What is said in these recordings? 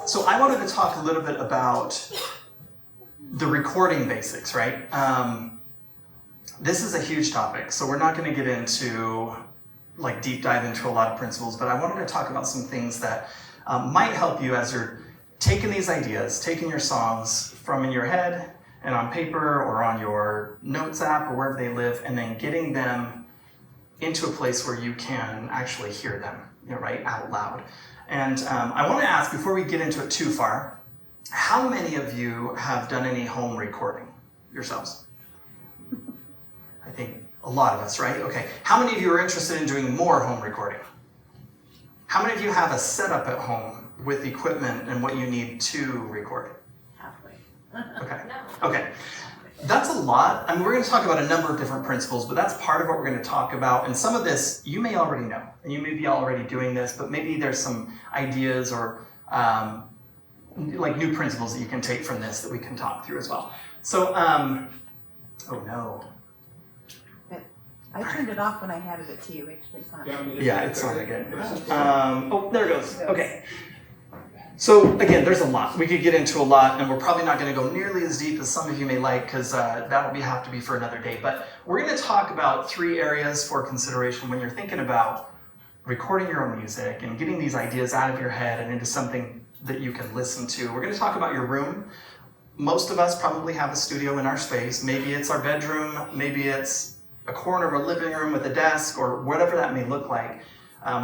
So I wanted to talk a little bit about the recording basics, right? This is a huge topic, so we're not going to get into like deep dive into a lot of principles, but I wanted to talk about some things that might help you as you're taking these ideas, taking your songs from in your head and on paper or on your notes app or wherever they live, and then getting them into a place where you can actually hear them, right, out loud. And I want to ask, before we get into it too far, how many of you have done any home recording yourselves? I think a lot of us, right? Okay. How many of you are interested in doing more home recording? How many of you have a setup at home with equipment and what you need to record? Halfway. Okay. No. Okay. That's a lot. I mean, we're going to talk about a number of different principles, but that's part of what we're going to talk about. And some of this you may already know, and you may be already doing this, but maybe there's some ideas or like new principles that you can take from this that we can talk through as well. So, oh no. I turned it off when I handed it to you. Make sure it's on. Yeah, it's on again. Oh, there it goes. Okay. So again, there's a lot. We could get into a lot, and we're probably not going to go nearly as deep as some of you may like, because that'll have to be for another day. But we're going to talk about 3 areas for consideration when you're thinking about recording your own music and getting these ideas out of your head and into something that you can listen to. We're going to talk about your room. Most of us probably have a studio in our space. Maybe it's our bedroom. Maybe it's a corner of a living room with a desk, or whatever that may look like.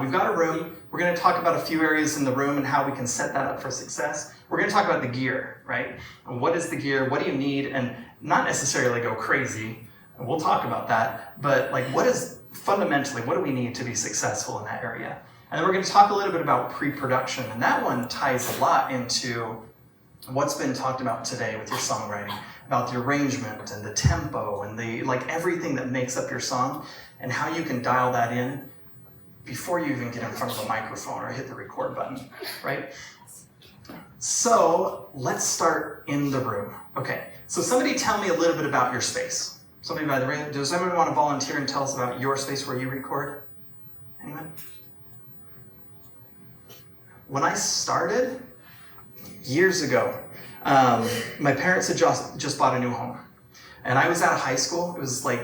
We've got a room. We're going to talk about a few areas in the room and how we can set that up for success. We're going to talk about the gear, right? And what is the gear? What do you need? And not necessarily go crazy. And we'll talk about that. But like, what is fundamentally, what do we need to be successful in that area? And then we're going to talk a little bit about pre-production. And that one ties a lot into what's been talked about today with your songwriting, about the arrangement and the tempo and the like everything that makes up your song, and how you can dial that in before you even get in front of a microphone or hit the record button, right? So let's start in the room. Okay, so somebody tell me a little bit about your space. Somebody by the way, does anyone want to volunteer and tell us about your space where you record? Anyone? When I started, years ago, my parents had just bought a new home. And I was out of high school. It was like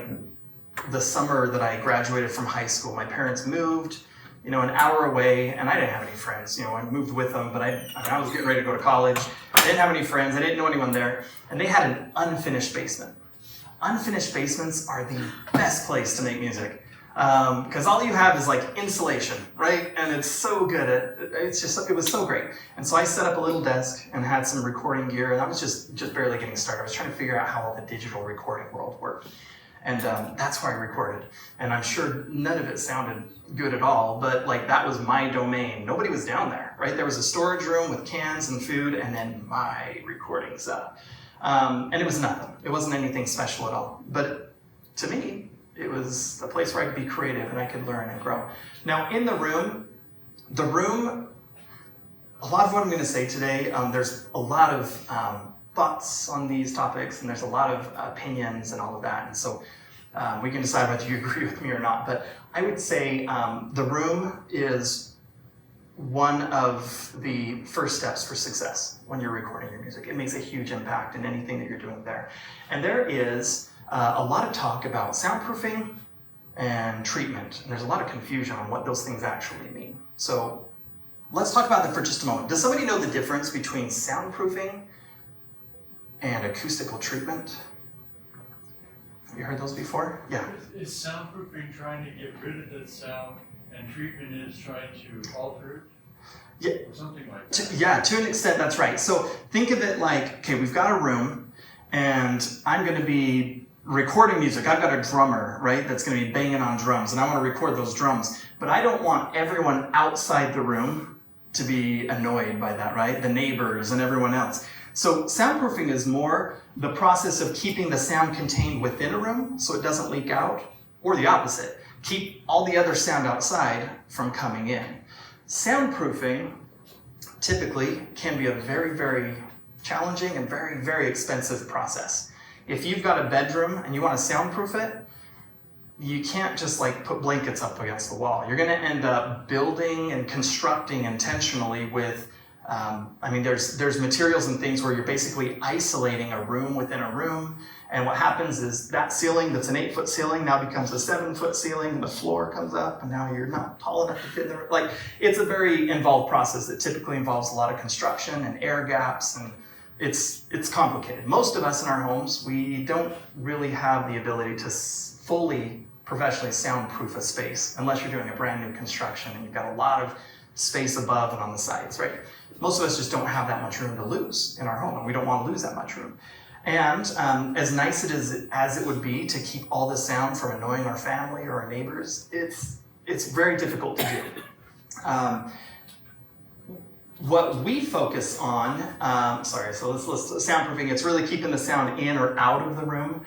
the summer that I graduated from high school. My parents moved, an hour away, and I didn't have any friends. I moved with them, but I was getting ready to go to college. I didn't have any friends. I didn't know anyone there. And they had an unfinished basement. Unfinished basements are the best place to make music. Because all you have is like insulation, right? And it's so good. It was so great. And so I set up a little desk and had some recording gear, and I was just barely getting started. I was trying to figure out how all the digital recording world worked. And that's where I recorded. And I'm sure none of it sounded good at all, but like that was my domain. Nobody was down there, right? There was a storage room with cans and food, and then my recording setup. And it was nothing. It wasn't anything special at all. But to me, it was a place where I could be creative and I could learn and grow. Now, in the room, a lot of what I'm going to say today, there's a lot of thoughts on these topics, and there's a lot of opinions and all of that. And so we can decide whether you agree with me or not. But I would say the room is one of the first steps for success when you're recording your music. It makes a huge impact in anything that you're doing there. And there is a lot of talk about soundproofing and treatment, and there's a lot of confusion on what those things actually mean. So let's talk about that for just a moment. Does somebody know the difference between soundproofing and acoustical treatment? Have you heard those before? Yeah. Is soundproofing trying to get rid of that sound, and treatment is trying to alter it? Yeah. Or something like that. Yeah, to an extent, that's right. So think of it like, okay, we've got a room, and I'm going to be recording music. I've got a drummer, right, that's going to be banging on drums, and I want to record those drums. But I don't want everyone outside the room to be annoyed by that, right? The neighbors and everyone else. So soundproofing is more the process of keeping the sound contained within a room so it doesn't leak out, or the opposite. Keep all the other sound outside from coming in. Soundproofing typically can be a very, very challenging and very, very expensive process. If you've got a bedroom and you want to soundproof it, you can't just like put blankets up against the wall. You're going to end up building and constructing intentionally with, there's materials and things where you're basically isolating a room within a room. And what happens is that ceiling that's an 8-foot ceiling now becomes a 7-foot ceiling, and the floor comes up, and now you're not tall enough to fit in there. Like, it's a very involved process that typically involves a lot of construction and air gaps, and it's complicated. Most of us in our homes, we don't really have the ability to fully professionally soundproof a space unless you're doing a brand new construction and you've got a lot of space above and on the sides, right? Most of us just don't have that much room to lose in our home, and we don't want to lose that much room. And as nice as it would be to keep all the sound from annoying our family or our neighbors, it's very difficult to do. What we focus on, so let's soundproofing, it's really keeping the sound in or out of the room.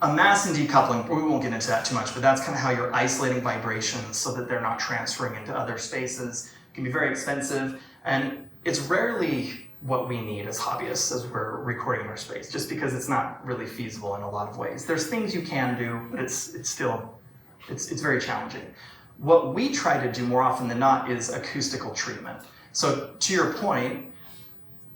A mass and decoupling, we won't get into that too much, but that's kind of how you're isolating vibrations so that they're not transferring into other spaces. It can be very expensive, and it's rarely what we need as hobbyists as we're recording our space, just because it's not really feasible in a lot of ways. There's things you can do, but it's very challenging. What we try to do more often than not is acoustical treatment. So to your point,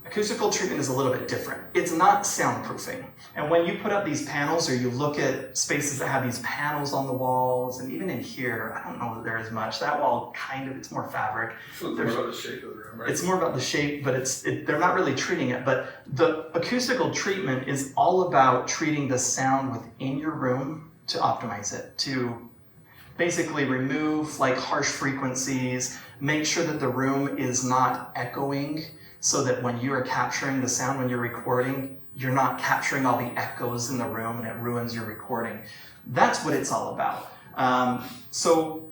acoustical treatment is a little bit different. It's not soundproofing. And when you put up these panels, or you look at spaces that have these panels on the walls, and even in here, I don't know that there is much. That wall it's more fabric. It's more about the shape of the room, right? It's more about the shape, but they're not really treating it. But the acoustical treatment is all about treating the sound within your room to optimize it, to basically remove like harsh frequencies, make sure that the room is not echoing, so that when you are capturing the sound, when you're recording, you're not capturing all the echoes in the room and it ruins your recording. That's what it's all about. So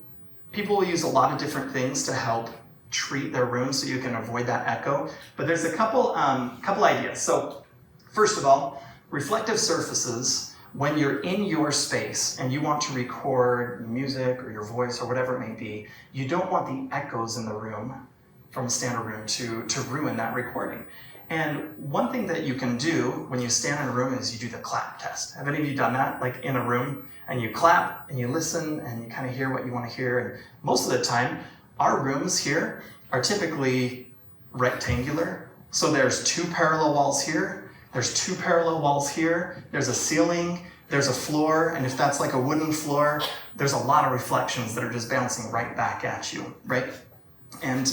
people will use a lot of different things to help treat their room so you can avoid that echo. But there's a couple ideas. So first of all, reflective surfaces, when you're in your space and you want to record music or your voice or whatever it may be, you don't want the echoes in the room from a standard room to ruin that recording. And one thing that you can do when you stand in a room is you do the clap test. Have any of you done that? Like in a room, and you clap and you listen and you kind of hear what you want to hear. And most of the time, our rooms here are typically rectangular. So there's 2 parallel walls here, there's 2 parallel walls here, there's a ceiling, there's a floor, and if that's like a wooden floor, there's a lot of reflections that are just bouncing right back at you, right? And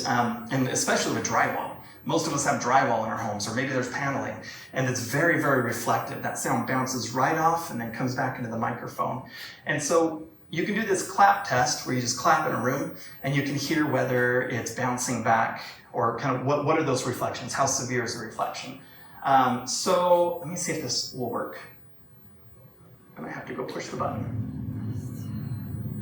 especially with drywall. Most of us have drywall in our homes, or maybe there's paneling, and it's very, very reflective. That sound bounces right off and then comes back into the microphone. And so you can do this clap test where you just clap in a room and you can hear whether it's bouncing back or kind of what are those reflections? How severe is the reflection? So let me see if this will work. I might have to go push the button.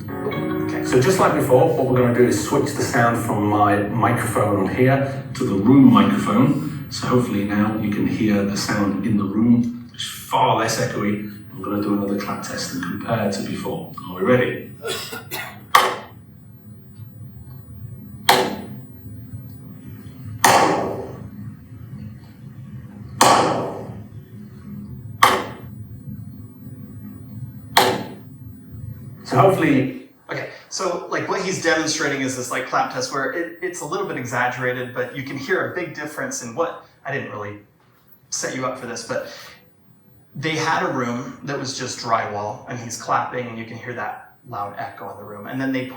Okay. So just like before, what we're going to do is switch the sound from my microphone on here to the room microphone. So hopefully now you can hear the sound in the room, which is far less echoey. I'm going to do another clap test and compare to before. Are we ready? So hopefully, okay, so like what he's demonstrating is this like clap test where it's a little bit exaggerated, but you can hear a big difference in what, I didn't really set you up for this, but they had a room that was just drywall and he's clapping and you can hear that loud echo in the room. And then they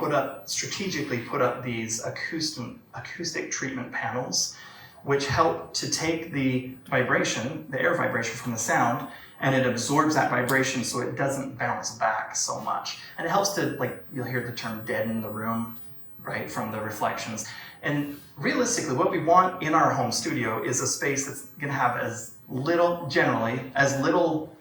strategically put up these acoustic treatment panels, which help to take the vibration, the air vibration from the sound, and it absorbs that vibration so it doesn't bounce back so much. And it helps to, like, you'll hear the term deaden the room, right, from the reflections. And realistically, what we want in our home studio is a space that's gonna have generally, as little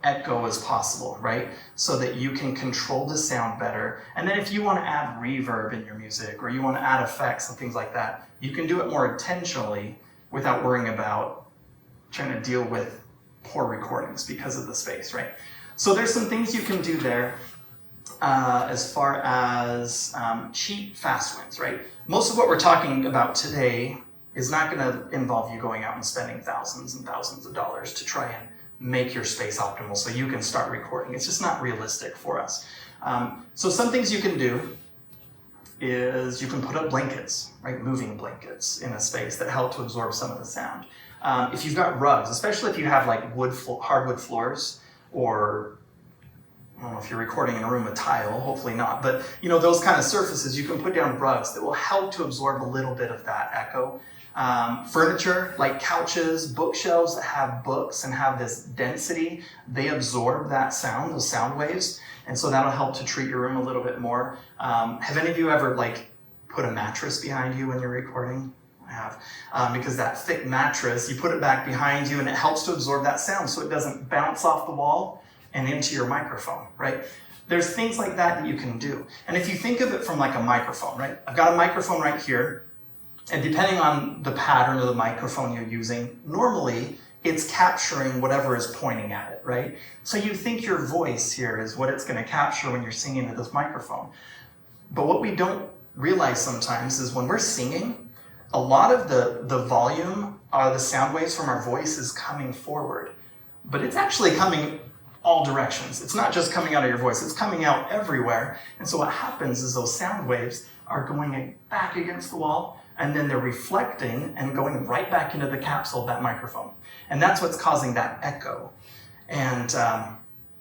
echo as possible, right? So that you can control the sound better. And then if you wanna add reverb in your music, or you wanna add effects and things like that, you can do it more intentionally without worrying about trying to deal with poor recordings because of the space, right? So there's some things you can do there as far as cheap, fast wins, right? Most of what we're talking about today is not gonna involve you going out and spending thousands and thousands of dollars to try and make your space optimal so you can start recording. It's just not realistic for us. So some things you can do is you can put up blankets, right? Moving blankets in a space that help to absorb some of the sound. If you've got rugs, especially if you have like hardwood floors, or I don't know if you're recording in a room with tile, hopefully not, but those kind of surfaces, you can put down rugs that will help to absorb a little bit of that echo. Furniture like couches, bookshelves that have books and have this density, they absorb that sound, those sound waves, and so that'll help to treat your room a little bit more. Have any of you ever put a mattress behind you when you're recording? I have, because that thick mattress, you put it back behind you and it helps to absorb that sound so it doesn't bounce off the wall and into your microphone, right? There's things like that you can do. And if you think of it from like a microphone, right? I've got a microphone right here, and depending on the pattern of the microphone you're using, normally it's capturing whatever is pointing at it, right? So you think your voice here is what it's gonna capture when you're singing into this microphone. But what we don't realize sometimes is when we're singing, a lot of the volume, the sound waves from our voice is coming forward, but it's actually coming all directions. It's not just coming out of your voice, it's coming out everywhere. And so what happens is those sound waves are going back against the wall, and then they're reflecting and going right back into the capsule of that microphone. And that's what's causing that echo. And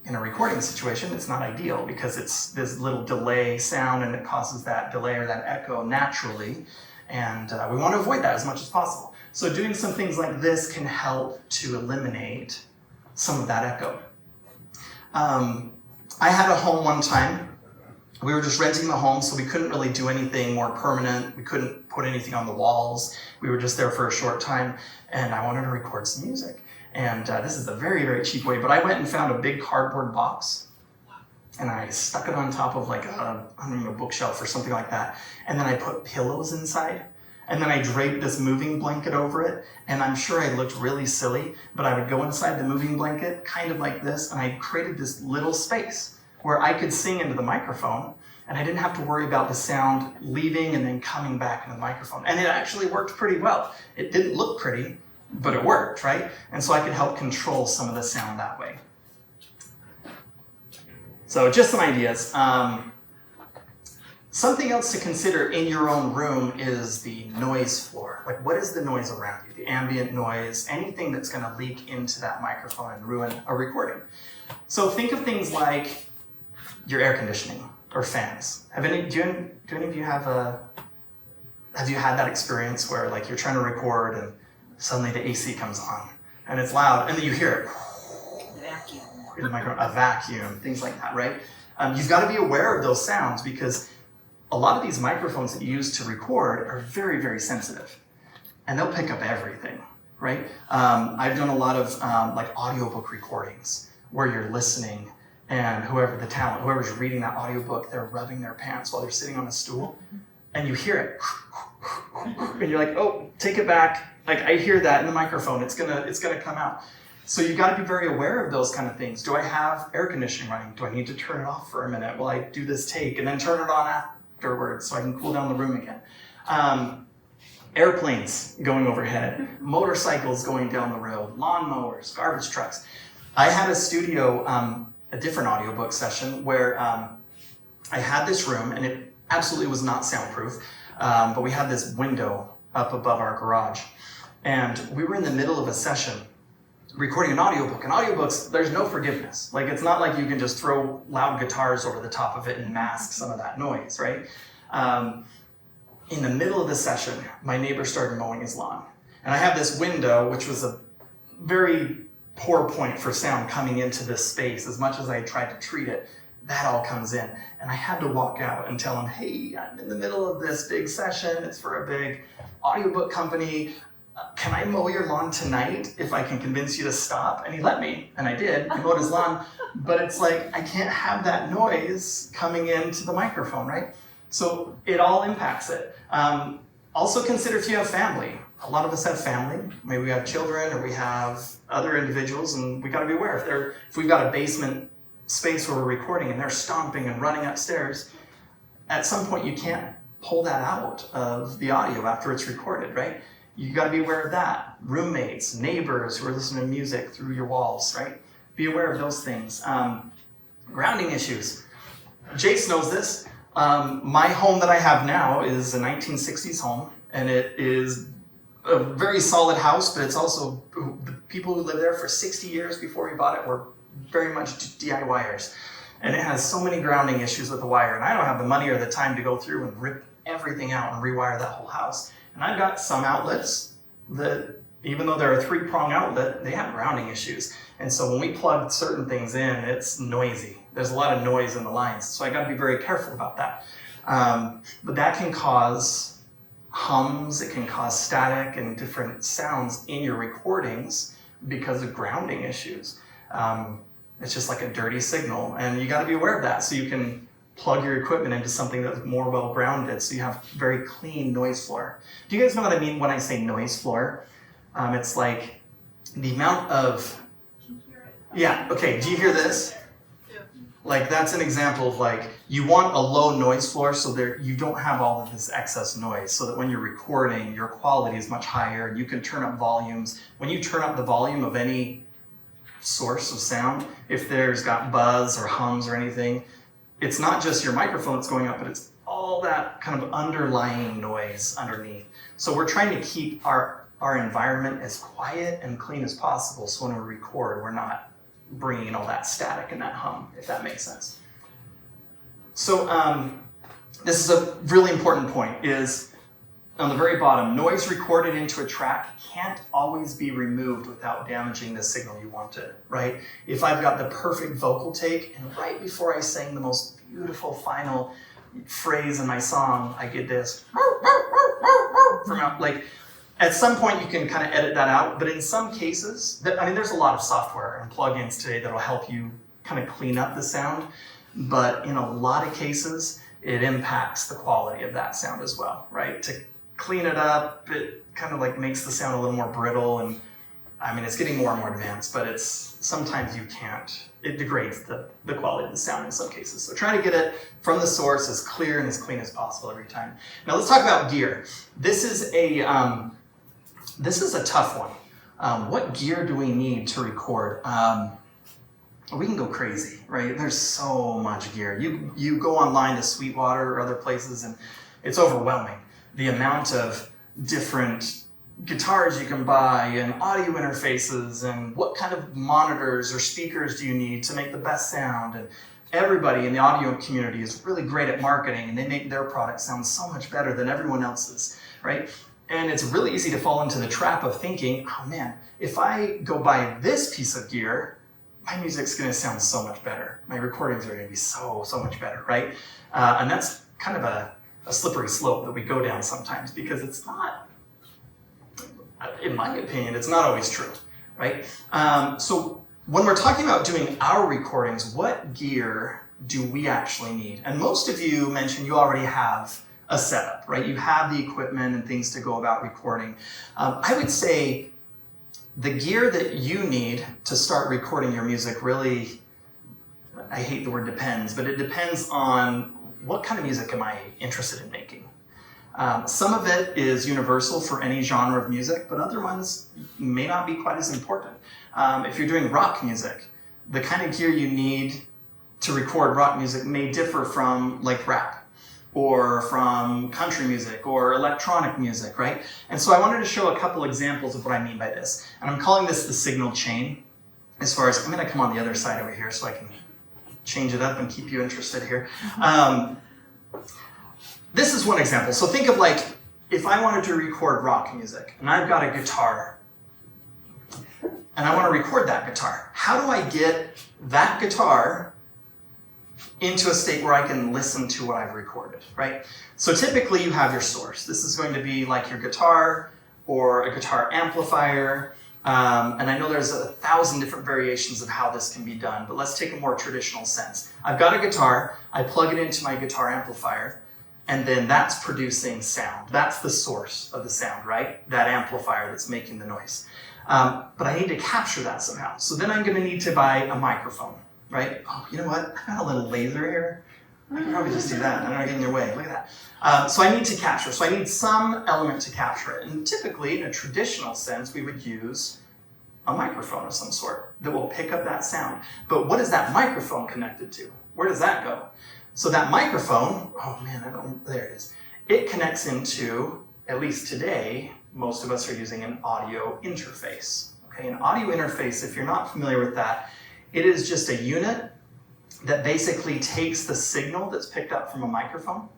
in a recording situation, it's not ideal because it's this little delay sound and it causes that delay or that echo naturally. And we want to avoid that as much as possible. So doing some things like this can help to eliminate some of that echo. I had a home one time. We were just renting the home, so we couldn't really do anything more permanent. We couldn't put anything on the walls. We were just there for a short time, and I wanted to record some music. And this is a very, very cheap way, but I went and found a big cardboard box, and I stuck it on top of like a bookshelf or something like that. And then I put pillows inside, and then I draped this moving blanket over it. And I'm sure I looked really silly, but I would go inside the moving blanket, kind of like this, and I created this little space where I could sing into the microphone, and I didn't have to worry about the sound leaving and then coming back into the microphone. And it actually worked pretty well. It didn't look pretty, but it worked, right? And so I could help control some of the sound that way. So just some ideas. Something else to consider in your own room is the noise floor. Like, what is the noise around you? The ambient noise, anything that's gonna leak into that microphone and ruin a recording. So think of things like your air conditioning or fans. Do any of you have you had that experience where like you're trying to record and suddenly the AC comes on and it's loud and then you hear it Vacuum. in the microphone, a vacuum, things like that, right? You've got to be aware of those sounds because a lot of these microphones that you use to record are very, very sensitive and they'll pick up everything, right? I've done a lot of like audiobook recordings where you're listening and whoever's reading that audiobook, they're rubbing their pants while they're sitting on a stool and you hear it and you're like, oh, take it back. Like I hear that in the microphone, it's gonna come out. So you gotta be very aware of those kind of things. Do I have air conditioning running? Do I need to turn it off for a minute while I do this take and then turn it on afterwards so I can cool down the room again? Airplanes going overhead, motorcycles going down the road, lawnmowers, garbage trucks. I had a studio, a different audiobook session where I had this room and it absolutely was not soundproof, but we had this window up above our garage. And we were in the middle of a session recording an audiobook. And audiobooks, there's no forgiveness. Like it's not like you can just throw loud guitars over the top of it and mask some of that noise, right? In the middle of the session, my neighbor started mowing his lawn. And I have this window, which was a very poor point for sound coming into this space. As much as I tried to treat it, that all comes in. And I had to walk out and tell him, hey, I'm in the middle of this big session. It's for a big audiobook company. Can I mow your lawn tonight if I can convince you to stop? And he let me, and I did. I mowed his lawn. But it's like, I can't have that noise coming into the microphone, right? So it all impacts it. Also consider if you have family. A lot of us have family. Maybe we have children or we have other individuals, and we gotta be aware. If we've got a basement space where we're recording and they're stomping and running upstairs, at some point you can't pull that out of the audio after it's recorded, right? You got to be aware of that. Roommates, neighbors who are listening to music through your walls, right? Be aware of those things. Grounding issues. Jace knows this. My home that I have now is a 1960s home, and it is a very solid house, but it's also, the people who lived there for 60 years before we bought it were very much DIYers. And it has so many grounding issues with the wire, and I don't have the money or the time to go through and rip everything out and rewire that whole house. And I've got some outlets that, even though they're a 3-prong outlet, they have grounding issues. And so when we plug certain things in, it's noisy. There's a lot of noise in the lines, so I got to be very careful about that. But that can cause hums, it can cause static and different sounds in your recordings because of grounding issues. It's just like a dirty signal, and you got to be aware of that so you can plug your equipment into something that's more well grounded, so you have very clean noise floor. Do you guys know what I mean when I say noise floor? It's like the amount of, yeah, okay, do you hear this? Like that's an example of like, you want a low noise floor so that you don't have all of this excess noise, so that when you're recording, your quality is much higher and you can turn up volumes. When you turn up the volume of any source of sound, if there's got buzz or hums or anything, it's not just your microphone that's going up, but it's all that kind of underlying noise underneath. So we're trying to keep our environment as quiet and clean as possible, so when we record, we're not bringing in all that static and that hum, if that makes sense. So this is a really important point, is on the very bottom, noise recorded into a track can't always be removed without damaging the signal you wanted, right? If I've got the perfect vocal take, and right before I sing the most beautiful final phrase in my song, I get this from out, like, at some point you can kind of edit that out, but in some cases, there's a lot of software and plugins today that'll help you kind of clean up the sound, but in a lot of cases, it impacts the quality of that sound as well, right? To clean it up, it kind of like makes the sound a little more brittle, and it's getting more and more advanced, but sometimes you can't. It degrades the quality of the sound in some cases. So try to get it from the source as clear and as clean as possible every time. Now let's talk about gear. This is a tough one. What gear do we need to record? We can go crazy, right? There's so much gear. You go online to Sweetwater or other places and it's overwhelming. The amount of different guitars you can buy and audio interfaces and what kind of monitors or speakers do you need to make the best sound. And everybody in the audio community is really great at marketing, and they make their product sound so much better than everyone else's, right? And it's really easy to fall into the trap of thinking, oh man, if I go buy this piece of gear, my music's gonna sound so much better. My recordings are gonna be so much better, right? And that's kind of a slippery slope that we go down sometimes, because it's not, in my opinion, it's not always true, right? So when we're talking about doing our recordings, what gear do we actually need? And most of you mentioned you already have a setup, right? You have the equipment and things to go about recording. I would say the gear that you need to start recording your music really, I hate the word depends, but it depends on what kind of music am I interested in making. Some of it is universal for any genre of music, but other ones may not be quite as important. If you're doing rock music, the kind of gear you need to record rock music may differ from like rap, or from country music or electronic music, right? And so I wanted to show a couple examples of what I mean by this. And I'm calling this the signal chain. As far as, I'm gonna come on the other side over here so I can change it up and keep you interested here. This is one example. So think of like, if I wanted to record rock music and I've got a guitar and I wanna record that guitar, how do I get that guitar into a state where I can listen to what I've recorded, right? So typically you have your source. This is going to be like your guitar or a guitar amplifier. And I know there's 1,000 different variations of how this can be done, but let's take a more traditional sense. I've got a guitar, I plug it into my guitar amplifier, and then that's producing sound. That's the source of the sound, right? That amplifier that's making the noise. But I need to capture that somehow. So then I'm gonna need to buy a microphone. Right? Oh, you know what? I got a little laser here. I can probably just do that. I'm not getting in your way. Look at that. So I need to capture. So I need some element to capture it. And typically, in a traditional sense, we would use a microphone of some sort that will pick up that sound. But what is that microphone connected to? Where does that go? So that microphone, oh man, there it is. It connects into, at least today, most of us are using an audio interface. Okay, an audio interface, if you're not familiar with that, it is just a unit that basically takes the signal that's picked up from a microphone.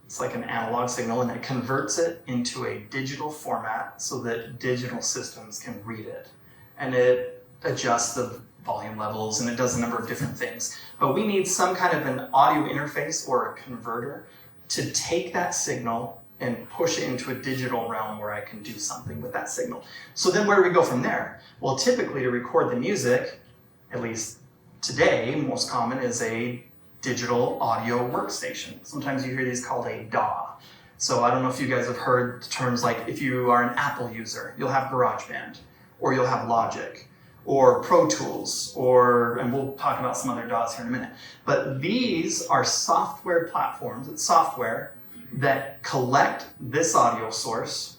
It's like an analog signal, and it converts it into a digital format so that digital systems can read it. And it adjusts the volume levels, and it does a number of different things. But we need some kind of an audio interface or a converter to take that signal and push it into a digital realm where I can do something with that signal. So then where do we go from there? Well, typically to record the music, at least today, most common is a digital audio workstation. Sometimes you hear these called a DAW. So I don't know if you guys have heard terms like, if you are an Apple user, you'll have GarageBand, or you'll have Logic, or Pro Tools, and we'll talk about some other DAWs here in a minute. But these are software platforms, it's software that collect this audio source,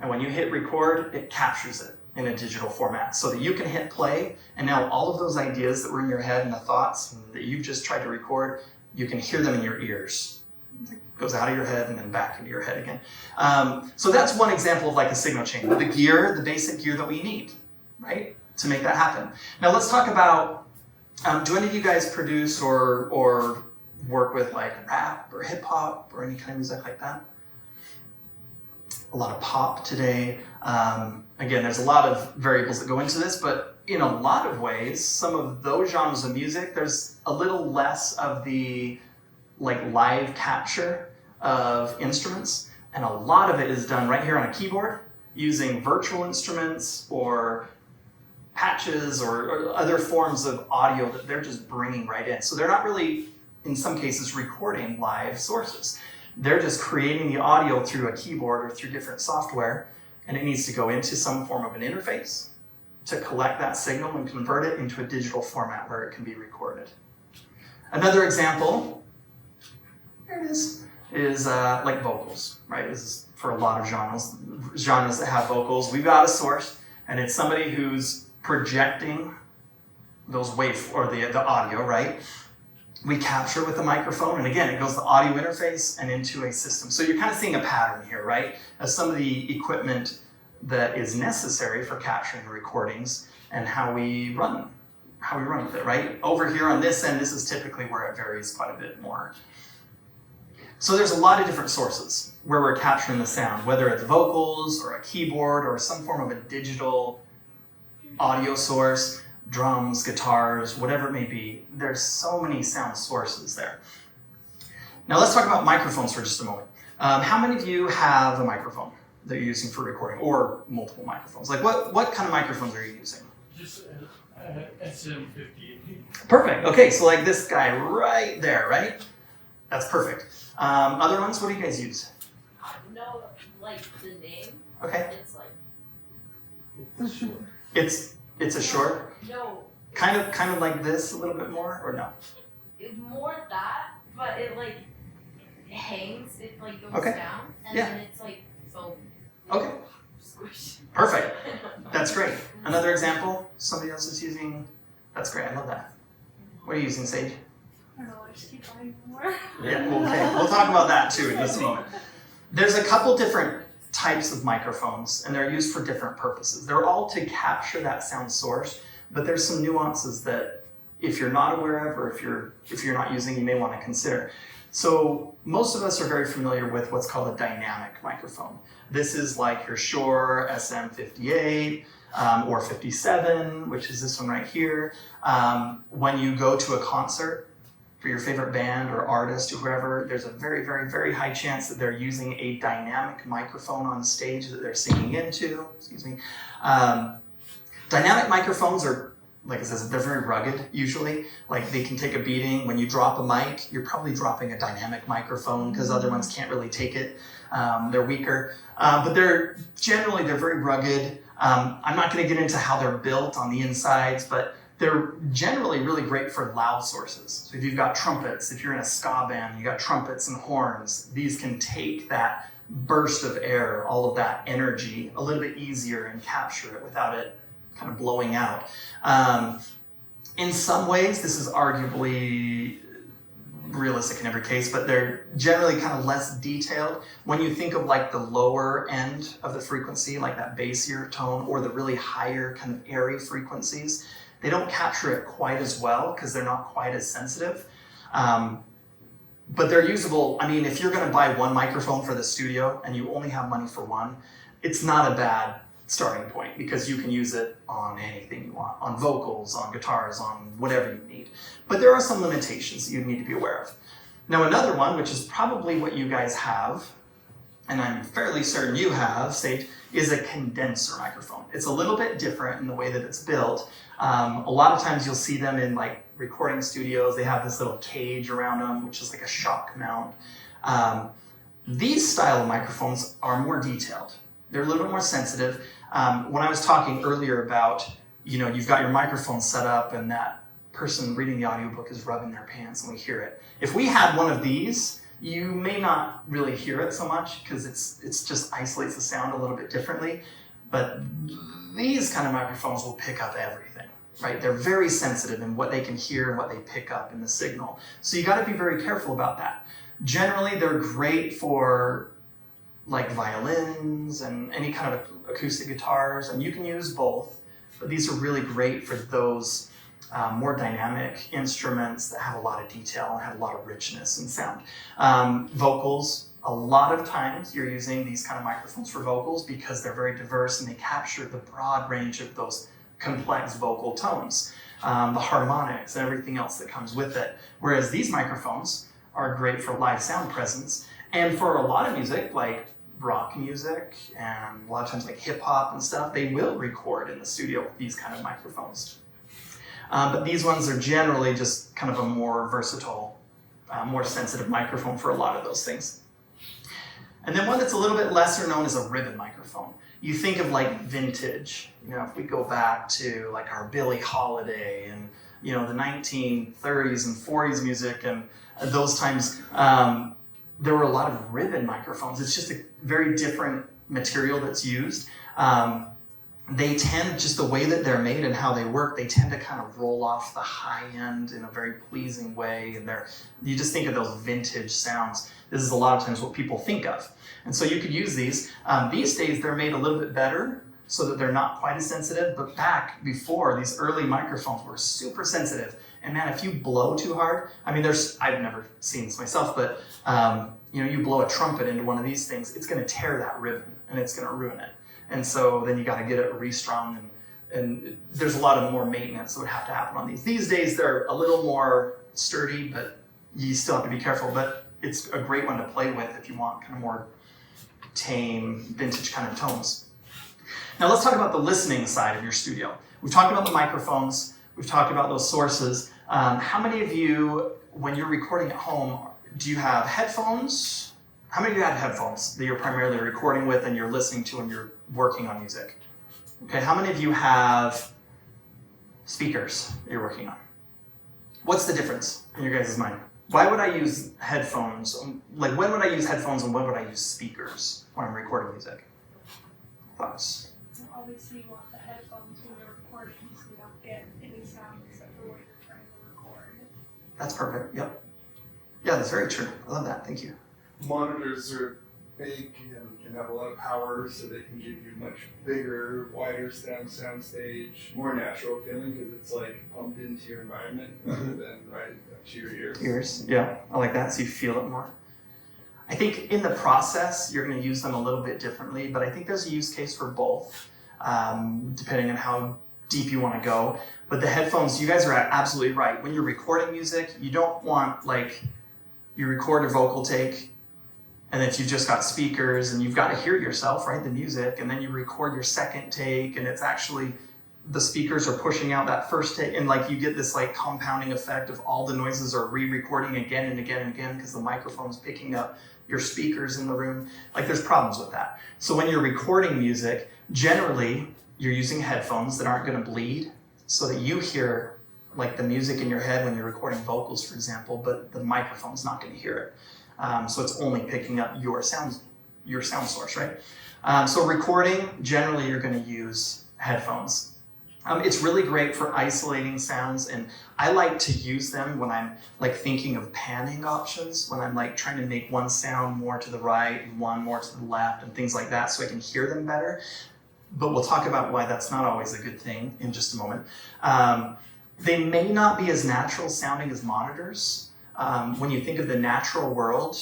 and when you hit record, it captures it in a digital format so that you can hit play, and now all of those ideas that were in your head and the thoughts that you've just tried to record, you can hear them in your ears. It goes out of your head and then back into your head again. So that's one example of like a signal chain. The gear, the basic gear that we need, right, to make that happen. Now let's talk about, do any of you guys produce or work with like rap or hip hop or any kind of music like that? A lot of pop today. Again, there's a lot of variables that go into this, but in a lot of ways, some of those genres of music, there's a little less of the like live capture of instruments, and a lot of it is done right here on a keyboard using virtual instruments or patches or other forms of audio that they're just bringing right in. So they're not really, in some cases, recording live sources. They're just creating the audio through a keyboard or through different software, and it needs to go into some form of an interface to collect that signal and convert it into a digital format where it can be recorded. Another example, here it is like vocals, right? This is for a lot of genres that have vocals. We've got a source, and it's somebody who's projecting those the audio, right? We capture with a microphone, and again, it goes the audio interface and into a system. So you're kind of seeing a pattern here, right? Of some of the equipment that is necessary for capturing the recordings and how we run with it, right? Over here on this end, this is typically where it varies quite a bit more. So there's a lot of different sources where we're capturing the sound, whether it's vocals or a keyboard or some form of a digital audio source, drums, guitars, whatever it may be. There's so many sound sources there. Now let's talk about microphones for just a moment. How many of you have a microphone that you're using for recording, or multiple microphones? Like what kind of microphones are you using? Just SM58. Perfect. Okay, so like this guy right there, right? That's perfect. Other ones, what do you guys use? No, like the name. Okay. It's like It's a short, no. kind of like this a little bit more, or no? It's more that, but it like hangs. It like goes Okay. down, and Yeah. then it's like foam. Okay. Squish. Perfect. That's great. Another example, somebody else is using, that's great, I love that. What are you using, Sage? I don't know. I just keep buying more. Yeah, okay, we'll talk about that too in just a moment. There's a couple different types of microphones, and they're used for different purposes. They're all to capture that sound source, but there's some nuances that if you're not aware of, or if you're not using, you may want to consider. So most of us are very familiar with what's called a dynamic microphone. This is like your Shure SM58 or 57, which is this one right here. When you go to a concert for your favorite band or artist or whoever, there's a very, very, very high chance that they're using a dynamic microphone on stage that they're singing into. Excuse me. Dynamic microphones are, like it says, they're very rugged usually. Like they can take a beating. When you drop a mic, you're probably dropping a dynamic microphone because other ones can't really take it. They're weaker. But they're very rugged. I'm not going to get into how they're built on the insides, but They're generally really great for loud sources. So if you've got trumpets, if you're in a ska band, you got trumpets and horns, these can take that burst of air, all of that energy, a little bit easier and capture it without it kind of blowing out. In some ways, this is arguably realistic in every case, but they're generally kind of less detailed. When you think of like the lower end of the frequency, like that bassier tone, or the really higher kind of airy frequencies, they don't capture it quite as well because they're not quite as sensitive. But they're usable. I mean, if you're going to buy one microphone for the studio and you only have money for one, it's not a bad starting point because you can use it on anything you want, on vocals, on guitars, on whatever you need. But there are some limitations that you need to be aware of. Now, another one, which is probably what you guys have, and I'm fairly certain you have, Sage, is a condenser microphone. It's a little bit different in the way that it's built. A lot of times you'll see them in like recording studios. They have this little cage around them, which is like a shock mount. These style of microphones are more detailed. They're a little bit more sensitive. When I was talking earlier about, you've got your microphone set up and that person reading the audiobook is rubbing their pants and we hear it. If we had one of these, you may not really hear it so much because it's just isolates the sound a little bit differently. But these kind of microphones will pick up everything, right? They're very sensitive in what they can hear and what they pick up in the signal. So you got to be very careful about that. Generally, they're great for like violins and any kind of acoustic guitars, and you can use both, but these are really great for those more dynamic instruments that have a lot of detail and have a lot of richness in sound. Vocals, a lot of times you're using these kind of microphones for vocals because they're very diverse and they capture the broad range of those complex vocal tones, the harmonics and everything else that comes with it. Whereas these microphones are great for live sound presence and for a lot of music, like rock music and a lot of times like hip hop and stuff, they will record in the studio with these kind of microphones. But these ones are generally just kind of a more versatile, more sensitive microphone for a lot of those things. And then one that's a little bit lesser known is a ribbon microphone. You think of like vintage, if we go back to like our Billie Holiday and, the 1930s and 40s music and those times, there were a lot of ribbon microphones. It's just a very different material that's used. They tend, just the way that they're made and how they work, they tend to kind of roll off the high end in a very pleasing way. And you just think of those vintage sounds. This is a lot of times what people think of. And so you could use these. These days, they're made a little bit better so that they're not quite as sensitive. But back before, these early microphones were super sensitive. And man, if you blow too hard, I've never seen this myself, but you blow a trumpet into one of these things, it's going to tear that ribbon and it's going to ruin it. And so then you got to get it restrung, and there's a lot of more maintenance that would have to happen on these. These days they're a little more sturdy, but you still have to be careful. But it's a great one to play with if you want kind of more tame, vintage kind of tones. Now let's talk about the listening side of your studio. We've talked about the microphones. We've talked about those sources. How many of you, when you're recording at home, do you have headphones? How many of you have headphones that you're primarily recording with and you're listening to when you're working on music? Okay, how many of you have speakers that you're working on? What's the difference in your guys' mind? Why would I use headphones? Like, when would I use headphones and when would I use speakers when I'm recording music? Thoughts? Obviously, you want the headphones when you're recording so you don't get any sound except for what you're trying to record. That's perfect, yep. Yeah, that's very true. I love that, thank you. Monitors are big and can have a lot of power, so they can give you much bigger, wider sound stage, more natural feeling because it's like pumped into your environment rather than right up to your ears. Ears, yeah, I like that, so you feel it more. I think in the process, you're going to use them a little bit differently, but I think there's a use case for both, depending on how deep you want to go. But the headphones, you guys are absolutely right. When you're recording music, you don't want, like, you record a vocal take, and if you've just got speakers and you've got to hear yourself, right, the music, and then you record your second take, and it's actually, the speakers are pushing out that first take, and like you get this like compounding effect of all the noises are re-recording again and again and again because the microphone's picking up your speakers in the room. Like, there's problems with that. So when you're recording music, generally you're using headphones that aren't going to bleed, so that you hear like the music in your head when you're recording vocals, for example, but the microphone's not going to hear it. So it's only picking up your sound source, right? So recording, generally you're going to use headphones. It's really great for isolating sounds, and I like to use them when I'm like thinking of panning options, when I'm like trying to make one sound more to the right and one more to the left and things like that so I can hear them better. But we'll talk about why that's not always a good thing in just a moment. They may not be as natural sounding as monitors. When you think of the natural world,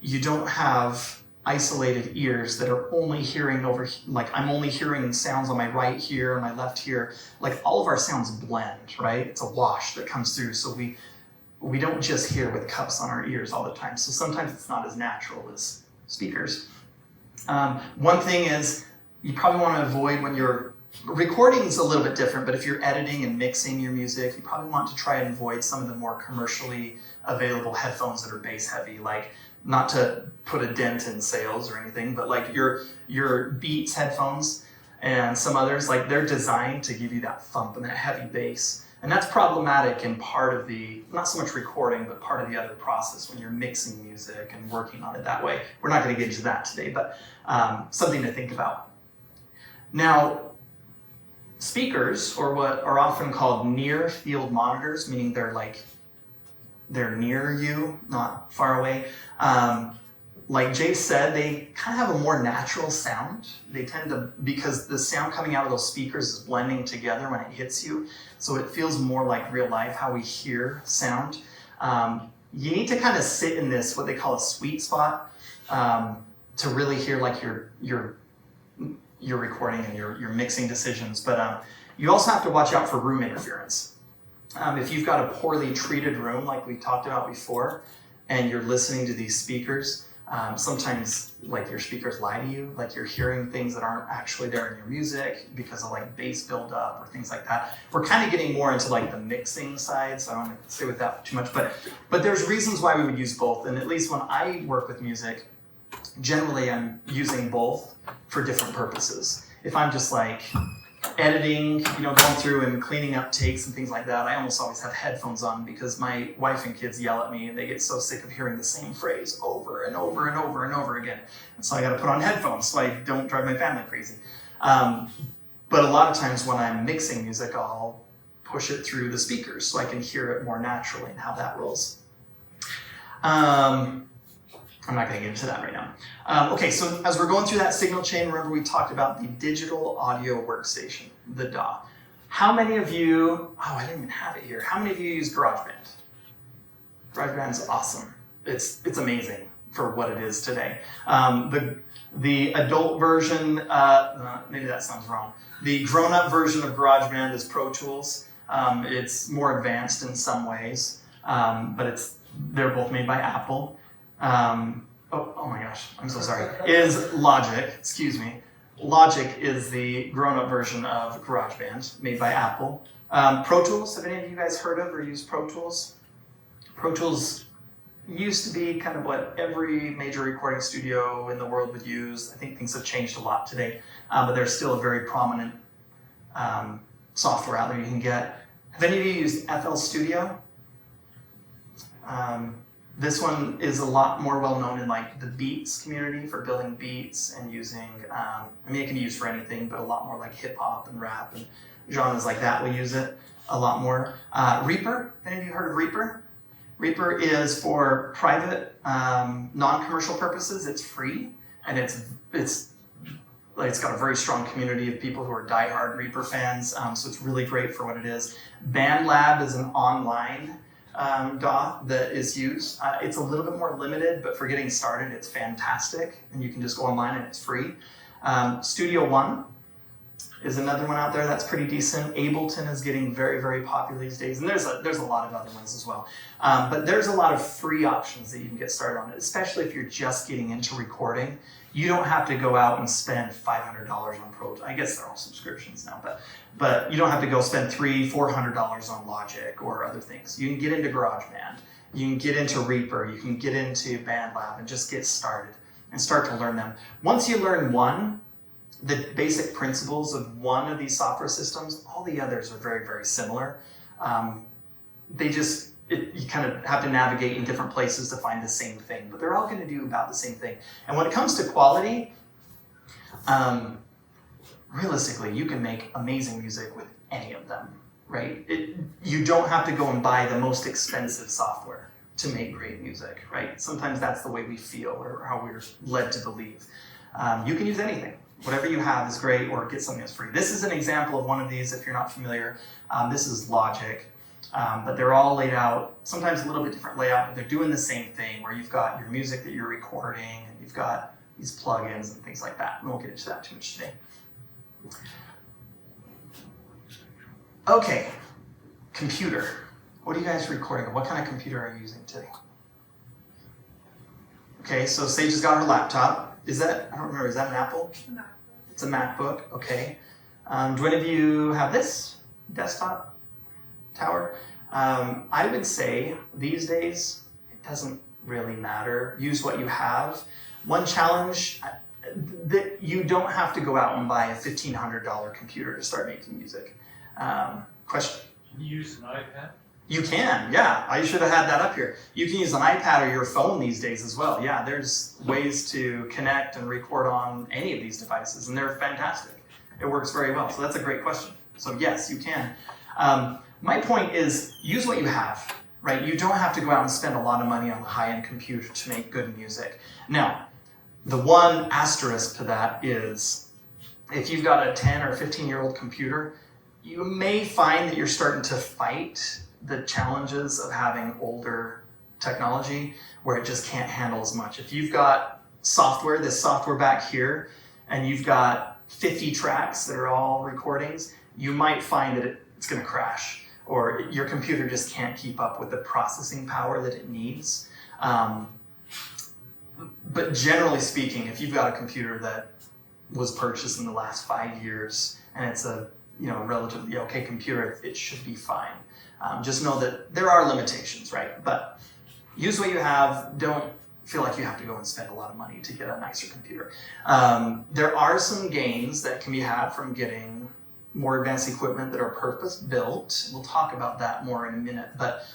you don't have isolated ears that are only hearing over, like I'm only hearing sounds on my right here and my left here. Like all of our sounds blend, right? It's a wash that comes through. So we don't just hear with cups on our ears all the time. So sometimes it's not as natural as speakers. One thing is you probably want to avoid when you're recording is a little bit different, but if you're editing and mixing your music, you probably want to try and avoid some of the more commercially available headphones that are bass heavy, like not to put a dent in sales or anything, but like your Beats headphones and some others, like they're designed to give you that thump and that heavy bass. And that's problematic in part of the, not so much recording, but part of the other process when you're mixing music and working on it that way. We're not going to get into that today, but something to think about. Now, speakers, or what are often called near field monitors, meaning they're near you, not far away. Like Jay said, they kind of have a more natural sound. They tend to, because the sound coming out of those speakers is blending together when it hits you, so it feels more like real life, how we hear sound. You need to kind of sit in this, what they call a sweet spot, to really hear like your recording and your mixing decisions. But you also have to watch out for room interference. If you've got a poorly treated room, like we talked about before, and you're listening to these speakers, sometimes like your speakers lie to you, like you're hearing things that aren't actually there in your music because of like bass buildup or things like that. We're kind of getting more into like the mixing side, so I don't want to stay with that too much, but there's reasons why we would use both. And at least when I work with music, generally I'm using both for different purposes. If I'm just like editing, going through and cleaning up takes and things like that, I almost always have headphones on because my wife and kids yell at me and they get so sick of hearing the same phrase over and over and over and over again. And so I got to put on headphones so I don't drive my family crazy. But a lot of times when I'm mixing music, I'll push it through the speakers so I can hear it more naturally and how that rolls. I'm not going to get into that right now. Okay, so as we're going through that signal chain, remember we talked about the digital audio workstation, the DAW. How many of you, I didn't even have it here. How many of you use GarageBand? GarageBand's awesome. It's amazing for what it is today. The adult version, maybe that sounds wrong. The grown-up version of GarageBand is Pro Tools. It's more advanced in some ways, but they're both made by Apple. Oh my gosh, I'm so sorry. Is Logic, excuse me. Logic is the grown-up version of GarageBand, made by Apple. Pro Tools, have any of you guys heard of or used Pro Tools? Pro Tools used to be kind of what every major recording studio in the world would use. I think things have changed a lot today, but there's still a very prominent software out there you can get. Have any of you used FL Studio? This one is a lot more well known in like the beats community for building beats and using, it can be used for anything, but a lot more like hip hop and rap and genres like that. We use it a lot more. Reaper, any of you heard of Reaper? Reaper is for private, non-commercial purposes. It's free, and it's got a very strong community of people who are diehard Reaper fans. So it's really great for what it is. BandLab is an online DAW that is used. It's a little bit more limited, but for getting started, it's fantastic, and you can just go online and it's free. Studio One is another one out there that's pretty decent. Ableton is getting very, very popular these days, and there's a lot of other ones as well. But there's a lot of free options that you can get started on, especially if you're just getting into recording. You don't have to go out and spend $500 on Pro Tools. I guess they're all subscriptions now, but you don't have to go spend $300-400 on Logic or other things. You can get into GarageBand, you can get into Reaper, you can get into BandLab and just get started and start to learn them. Once you learn one, the basic principles of one of these software systems, all the others are very, very similar. You kind of have to navigate in different places to find the same thing, but they're all going to do about the same thing. And when it comes to quality, realistically, you can make amazing music with any of them, right? You don't have to go and buy the most expensive software to make great music, right? Sometimes that's the way we feel or how we're led to believe. You can use anything. Whatever you have is great, or get something that's free. This is an example of one of these if you're not familiar. This is Logic. But they're all laid out, sometimes a little bit different layout, but they're doing the same thing where you've got your music that you're recording and you've got these plugins and things like that. We won't get into that too much today. Okay, computer. What are you guys recording? What kind of computer are you using today? Okay, so Sage has got her laptop. Is that, I don't remember, is that an Apple? No. It's a MacBook, okay. Do any of you have this desktop tower? I would say these days, it doesn't really matter. Use what you have. One challenge, that you don't have to go out and buy a $1,500 computer to start making music. Question? Can you use an iPad? You can, yeah. I should have had that up here. You can use an iPad or your phone these days as well. Yeah, there's ways to connect and record on any of these devices, and they're fantastic. It works very well, so that's a great question. So yes, you can. My point is, use what you have, right? You don't have to go out and spend a lot of money on a high-end computer to make good music. Now, the one asterisk to that is, if you've got a 10 or 15-year-old computer, you may find that you're starting to fight the challenges of having older technology where it just can't handle as much. If you've got software, this software back here, and you've got 50 tracks that are all recordings, you might find that it's going to crash, or your computer just can't keep up with the processing power that it needs. But generally speaking, if you've got a computer that was purchased in the last 5 years and it's a relatively okay computer, it should be fine. Just know that there are limitations, right? But use what you have. Don't feel like you have to go and spend a lot of money to get a nicer computer. There are some gains that can be had from getting more advanced equipment that are purpose-built. We'll talk about that more in a minute, but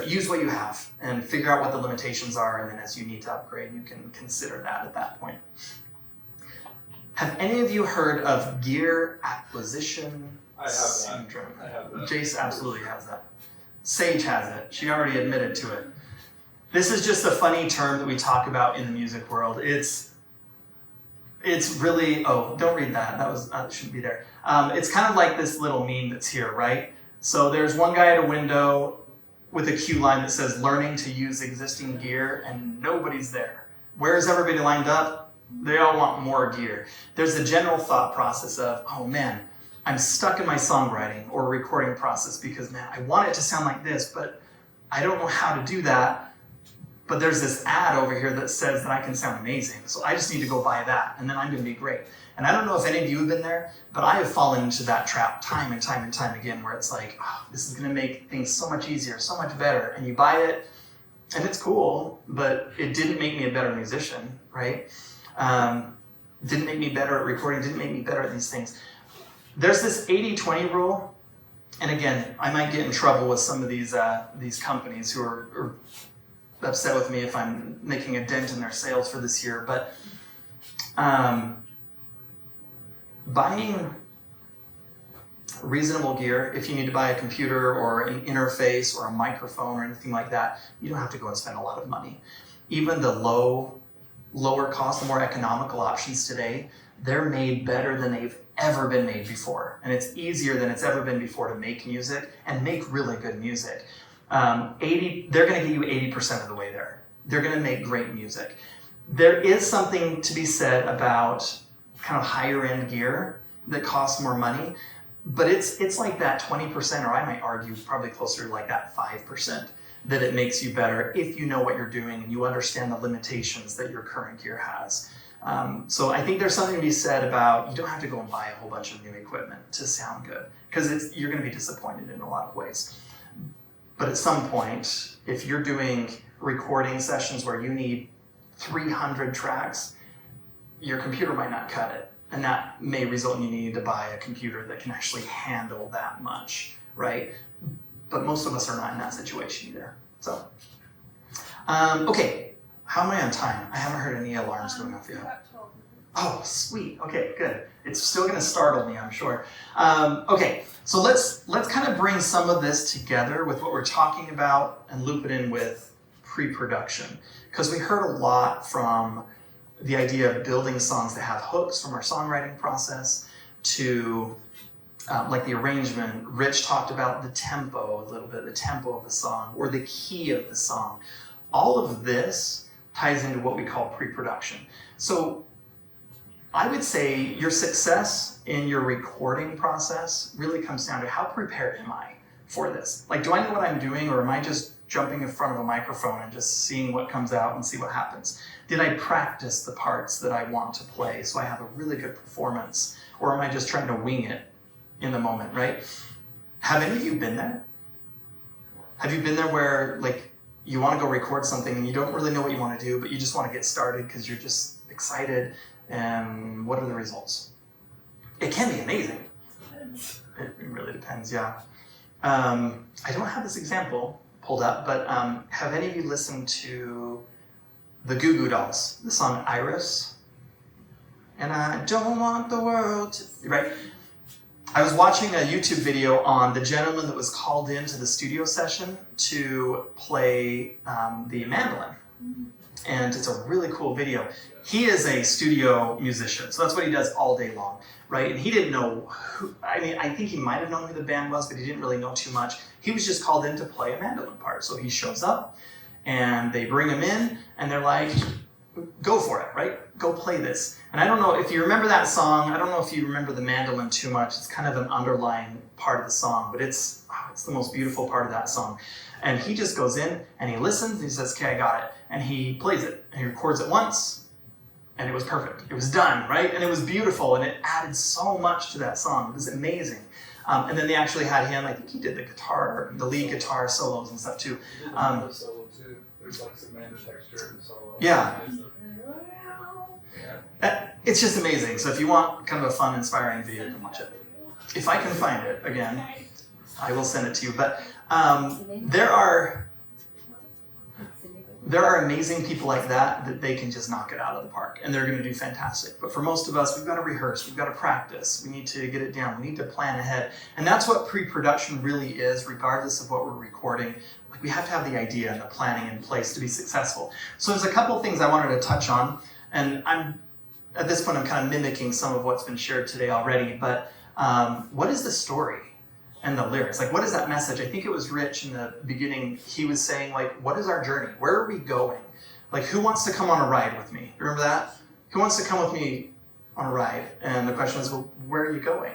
use what you have and figure out what the limitations are, and then as you need to upgrade, you can consider that at that point. Have any of you heard of gear acquisition syndrome? I have that. Jace absolutely has that. Sage has it. She already admitted to it. This is just a funny term that we talk about in the music world. It's really, don't read that. That shouldn't be there. It's kind of like this little meme that's here, right? So there's one guy at a window with a cue line that says, learning to use existing gear, and nobody's there. Where's everybody lined up? They all want more gear. There's a general thought process of, oh man, I'm stuck in my songwriting or recording process because, man, I want it to sound like this, but I don't know how to do that. But there's this ad over here that says that I can sound amazing, so I just need to go buy that, and then I'm going to be great. And I don't know if any of you have been there, but I have fallen into that trap time and time and time again, where it's like, oh, this is going to make things so much easier, so much better, and you buy it, and it's cool, but it didn't make me a better musician, right? Didn't make me better at recording, didn't make me better at these things. There's this 80-20 rule, and again, I might get in trouble with some of these companies who are upset with me if I'm making a dent in their sales for this year, but buying reasonable gear, if you need to buy a computer or an interface or a microphone or anything like that, you don't have to go and spend a lot of money. Even the lower cost, the more economical options today, they're made better than they've ever been made before. And it's easier than it's ever been before to make music and make really good music. They're going to get you 80% of the way there. They're going to make great music. There is something to be said about kind of higher end gear that costs more money, but it's like that 20%, or I might argue probably closer to like that 5%, that it makes you better if you know what you're doing and you understand the limitations that your current gear has. So I think there's something to be said about, you don't have to go and buy a whole bunch of new equipment to sound good, because you're going to be disappointed in a lot of ways. But at some point, if you're doing recording sessions where you need 300 tracks, your computer might not cut it. And that may result in you needing to buy a computer that can actually handle that much, right? But most of us are not in that situation either. So, okay, how am I on time? I haven't heard any alarms going off yet. About 12 minutes. Oh, sweet. Okay, good. It's still going to startle me, I'm sure. Okay, so let's kind of bring some of this together with what we're talking about and loop it in with pre-production, because we heard a lot from the idea of building songs that have hooks from our songwriting process to like the arrangement. Rich talked about the tempo a little bit, the tempo of the song or the key of the song. All of this ties into what we call pre-production. So I would say your success in your recording process really comes down to how prepared am I for this? Like, do I know what I'm doing, or am I just jumping in front of a microphone and just seeing what comes out and see what happens? Did I practice the parts that I want to play so I have a really good performance? Or am I just trying to wing it in the moment, right? Have any of you been there? Have you been there where like you want to go record something and you don't really know what you want to do, but you just want to get started because you're just excited, and what are the results? It can be amazing. It really depends, yeah. I don't have this example pulled up, but have any of you listened to the Goo Goo Dolls, the song Iris? And I don't want the world to, right? I was watching a YouTube video on the gentleman that was called into the studio session to play the mandolin. And it's a really cool video. He is a studio musician, so that's what he does all day long, right? And he didn't know who, I mean, I think he might have known who the band was, but he didn't really know too much. He was just called in to play a mandolin part. So he shows up, and they bring him in, and they're like, go for it, right? Go play this. And I don't know if you remember that song. I don't know if you remember the mandolin too much. It's kind of an underlying part of the song, but it's the most beautiful part of that song. And he just goes in, and he listens, and he says, okay, I got it. And he plays it, and he records it once, and it was perfect. It was done, right? And it was beautiful, and it added so much to that song. It was amazing. And then they actually had him, I think he did the guitar, the lead guitar solos and stuff too. The solo too. There's like some mana texture in the solo. Yeah. It's just amazing. So if you want kind of a fun, inspiring video, you can watch it. If I can find it, again, I will send it to you. But there are amazing people like that they can just knock it out of the park, and they're going to do fantastic. But for most of us, we've got to rehearse, we've got to practice, we need to get it down, we need to plan ahead. And that's what pre-production really is, regardless of what we're recording. Like, we have to have the idea and the planning in place to be successful. So there's a couple of things I wanted to touch on, and at this point I'm kind of mimicking some of what's been shared today already, but what is the story and the lyrics? Like, what is that message? I think it was Rich in the beginning. He was saying, like, what is our journey? Where are we going? Like, who wants to come on a ride with me? Remember that? Who wants to come with me on a ride? And the question is, well, where are you going?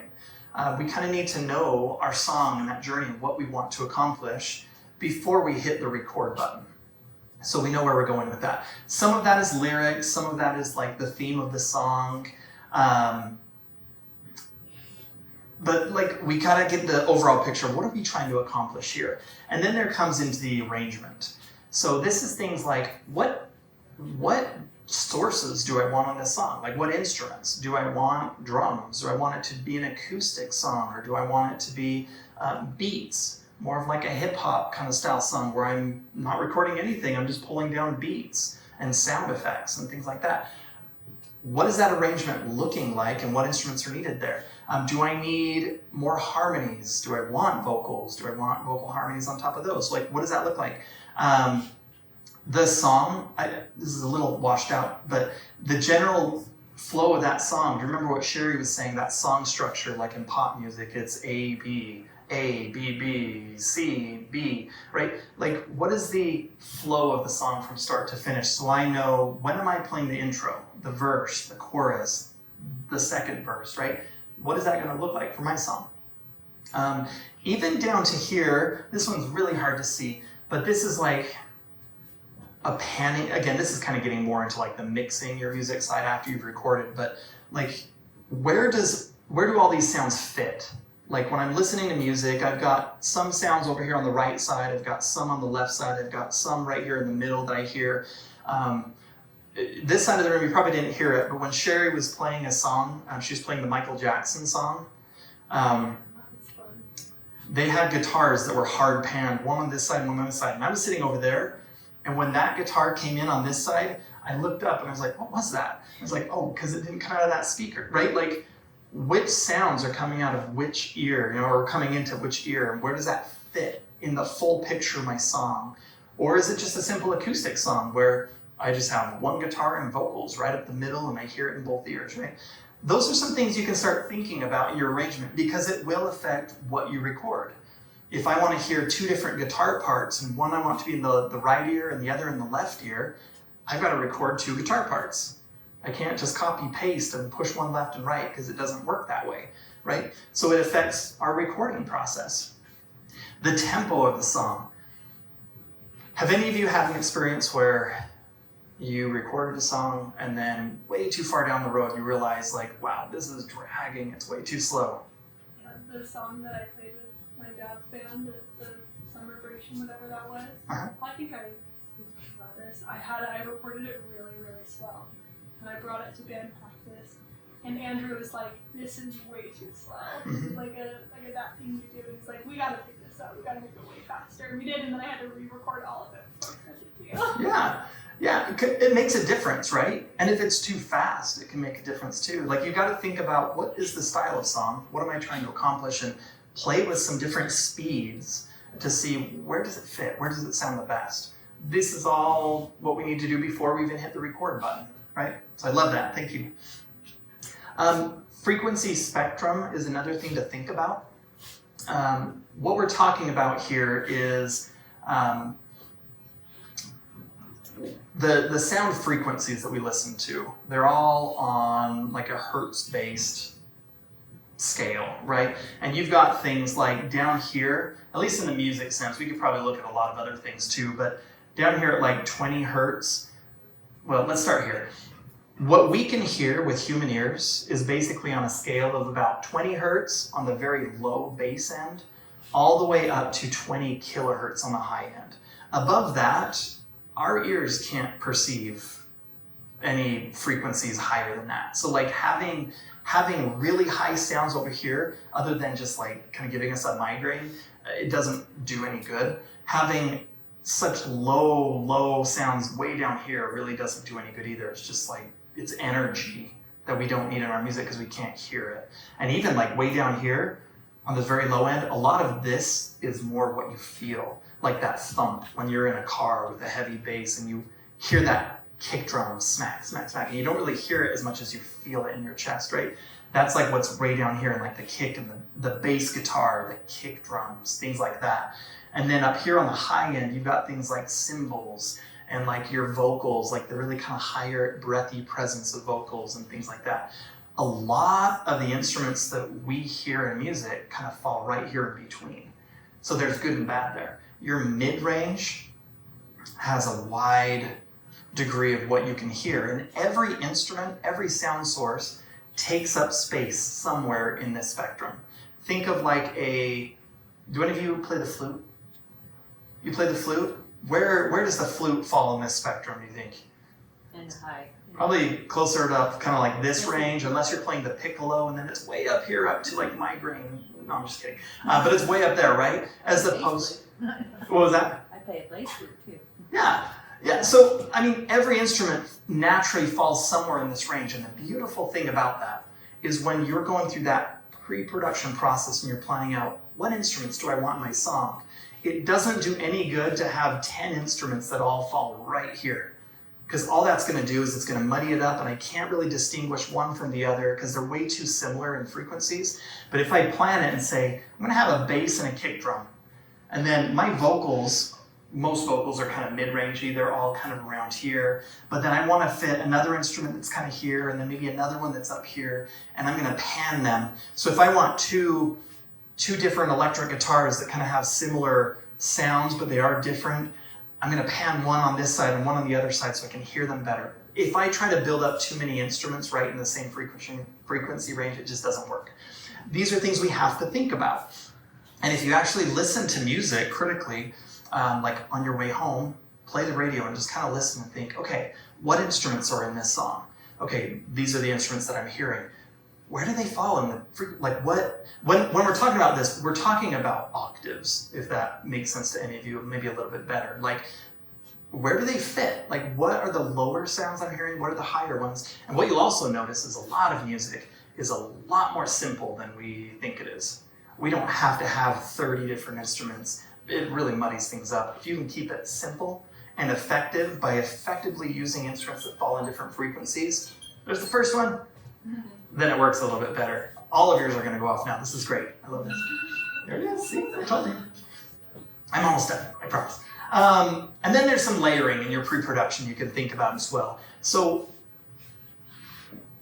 We kind of need to know our song and that journey and what we want to accomplish before we hit the record button. So we know where we're going with that. Some of that is lyrics. Some of that is like the theme of the song. But like, we gotta get the overall picture. What are we trying to accomplish here? And then there comes into the arrangement. So this is things like, what sources do I want on this song? Like, what instruments? Do I want drums? Do I want it to be an acoustic song? Or do I want it to be beats? More of like a hip hop kind of style song where I'm not recording anything. I'm just pulling down beats and sound effects and things like that. What is that arrangement looking like, and what instruments are needed there? Do I need more harmonies? Do I want vocals? Do I want vocal harmonies on top of those? Like, what does that look like? The song, this is a little washed out, but the general flow of that song, do you remember what Sherry was saying, that song structure, like in pop music, it's A, B, B, C, B, right? Like, what is the flow of the song from start to finish? So I know, when am I playing the intro, the verse, the chorus, the second verse, right? What is that going to look like for my song? Even down to here, this one's really hard to see, but this is like a panning. Again, this is kind of getting more into like the mixing your music side after you've recorded, but like, where do all these sounds fit? Like, when I'm listening to music, I've got some sounds over here on the right side, I've got some on the left side, I've got some right here in the middle that I hear. this side of the room, you probably didn't hear it, but when Sherry was playing a song, she was playing the Michael Jackson song. That's fun. They had guitars that were hard panned, one on this side and one on this side. And I was sitting over there, and when that guitar came in on this side, I looked up and I was like, what was that? I was like, oh, because it didn't come out of that speaker, right? Like, which sounds are coming out of which ear, or coming into which ear, and where does that fit in the full picture of my song? Or is it just a simple acoustic song where I just have one guitar and vocals right up the middle and I hear it in both ears, right? Those are some things you can start thinking about in your arrangement because it will affect what you record. If I want to hear two different guitar parts and one I want to be in the right ear and the other in the left ear, I've got to record two guitar parts. I can't just copy paste and push one left and right because it doesn't work that way, right? So it affects our recording process. The tempo of the song. Have any of you had an experience where you recorded a song and then way too far down the road you realize like, wow, this is dragging, it's way too slow? The song that I played with my dad's band, the Summer Vibration, whatever that was, Uh-huh. I think I talked about this. I recorded it really, really slow. And I brought it to band practice. And Andrew was like, this is way too slow. Mhm. Like a that thing you do. He's like, we gotta pick this up. We gotta make it way faster. And we did, and then I had to re-record all of it before I sent it to you. Yeah, it makes a difference, right? And if it's too fast, it can make a difference too. Like you got to think about what is the style of song? What am I trying to accomplish? And play with some different speeds to see where does it fit? Where does it sound the best? This is all what we need to do before we even hit the record button, right? So I love that. Thank you. Frequency spectrum is another thing to think about. What we're talking about here is the sound frequencies that we listen to. They're all on like a hertz-based scale, right? And you've got things like down here, at least in the music sense, we could probably look at a lot of other things too, but down here at like 20 hertz, well, let's start here. What we can hear with human ears is basically on a scale of about 20 hertz on the very low bass end, all the way up to 20 kilohertz on the high end. Above that, our ears can't perceive any frequencies higher than that. So like having really high sounds over here, other than just like kind of giving us a migraine, it doesn't do any good. Having such low sounds way down here really doesn't do any good either. It's just like, it's energy that we don't need in our music because we can't hear it. And even like way down here on the very low end, a lot of this is more what you feel, like that thump when you're in a car with a heavy bass and you hear that kick drum smack, smack, smack, and you don't really hear it as much as you feel it in your chest, right? That's like what's way down here in like the kick and the bass guitar, the kick drums, things like that. And then up here on the high end, you've got things like cymbals and like your vocals, like the really kind of higher breathy presence of vocals and things like that. A lot of the instruments that we hear in music kind of fall right here in between. So there's good and bad there. Your mid-range has a wide degree of what you can hear. And every instrument, every sound source takes up space somewhere in this spectrum. Think of like do any of you play the flute? You play the flute? Where does the flute fall in this spectrum, do you think? And high. Probably closer to kind of like this range, unless you're playing the piccolo, and then it's way up here, up to like migraine. No, I'm just kidding. But it's way up there, right? As opposed, what was that? I play a bass flute too. Yeah. So, I mean, every instrument naturally falls somewhere in this range. And the beautiful thing about that is when you're going through that pre-production process and you're planning out what instruments do I want in my song, it doesn't do any good to have 10 instruments that all fall right here. Because all that's going to do is it's going to muddy it up, and I can't really distinguish one from the other because they're way too similar in frequencies. But if I plan it and say, I'm going to have a bass and a kick drum, and then my vocals, most vocals are kind of mid-rangey, they're all kind of around here, but then I want to fit another instrument that's kind of here, and then maybe another one that's up here, and I'm going to pan them. So if I want two different electric guitars that kind of have similar sounds, but they are different, I'm going to pan one on this side and one on the other side so I can hear them better. If I try to build up too many instruments right in the same frequency range, it just doesn't work. These are things we have to think about. And if you actually listen to music critically, like on your way home, play the radio and just kind of listen and think, okay, what instruments are in this song? Okay, these are the instruments that I'm hearing. Where do they fall in when we're talking about this, we're talking about octaves, if that makes sense to any of you, maybe a little bit better. Like, where do they fit? Like, what are the lower sounds I'm hearing? What are the higher ones? And what you'll also notice is a lot of music is a lot more simple than we think it is. We don't have to have 30 different instruments. It really muddies things up. If you can keep it simple and effective by effectively using instruments that fall in different frequencies, there's the first one, then it works a little bit better. All of yours are gonna go off now. This is great. I love this. There it is, see, I told you. I'm almost done, I promise. And then there's some layering in your pre-production you can think about as well. So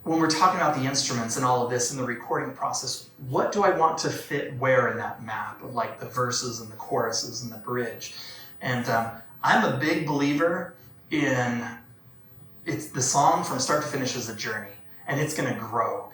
when we're talking about the instruments and all of this in the recording process, what do I want to fit where in that map of like the verses and the choruses and the bridge? And I'm a big believer in the song from start to finish is a journey, and it's gonna grow.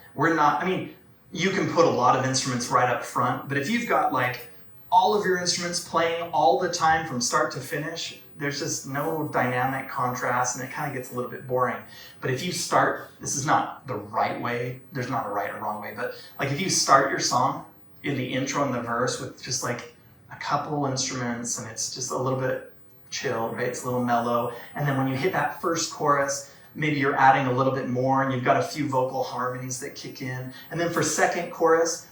You can put a lot of instruments right up front, but if you've got like all of your instruments playing all the time from start to finish, there's just no dynamic contrast and it kind of gets a little bit boring. But if you start, this is not the right way, there's not a right or wrong way, but like if you start your song in the intro and the verse with just like a couple instruments and it's just a little bit chill, right? It's a little mellow. And then when you hit that first chorus, maybe you're adding a little bit more and you've got a few vocal harmonies that kick in. And then for second chorus,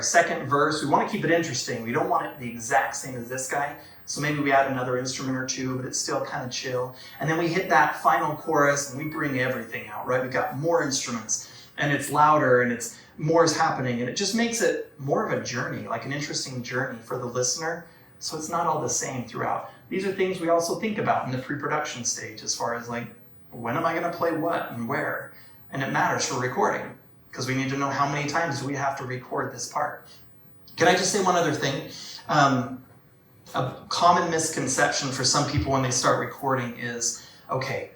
second verse, we want to keep it interesting. We don't want it the exact same as this guy. So maybe we add another instrument or two, but it's still kind of chill. And then we hit that final chorus and we bring everything out, right? We've got more instruments and it's louder and it's more is happening. And it just makes it more of a journey, like an interesting journey for the listener. So it's not all the same throughout. These are things we also think about in the pre-production stage as far as like, when am I going to play what and where? And it matters for recording because we need to know how many times we have to record this part. Can I just say one other thing? A common misconception for some people when they start recording is, okay,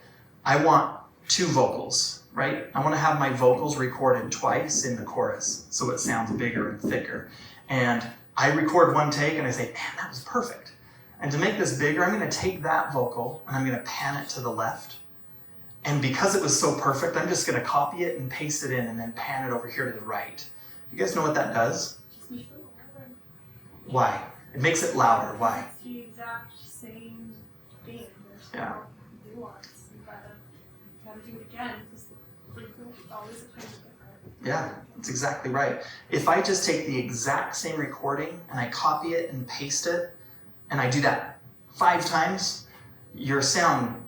I want two vocals, right? I want to have my vocals recorded twice in the chorus so it sounds bigger and thicker. And I record one take and I say, man, that was perfect. And to make this bigger, I'm going to take that vocal and I'm going to pan it to the left. And because it was so perfect, I'm just going to copy it and paste it in and then pan it over here to the right. You guys know what that does? Just makes it louder. Why? It makes it louder. Why? It's the exact same thing. There's no nuance. You gotta do it again because the frequency is always a tiny different. Yeah, that's exactly right. If I just take the exact same recording and I copy it and paste it, and I do that 5 times, your sound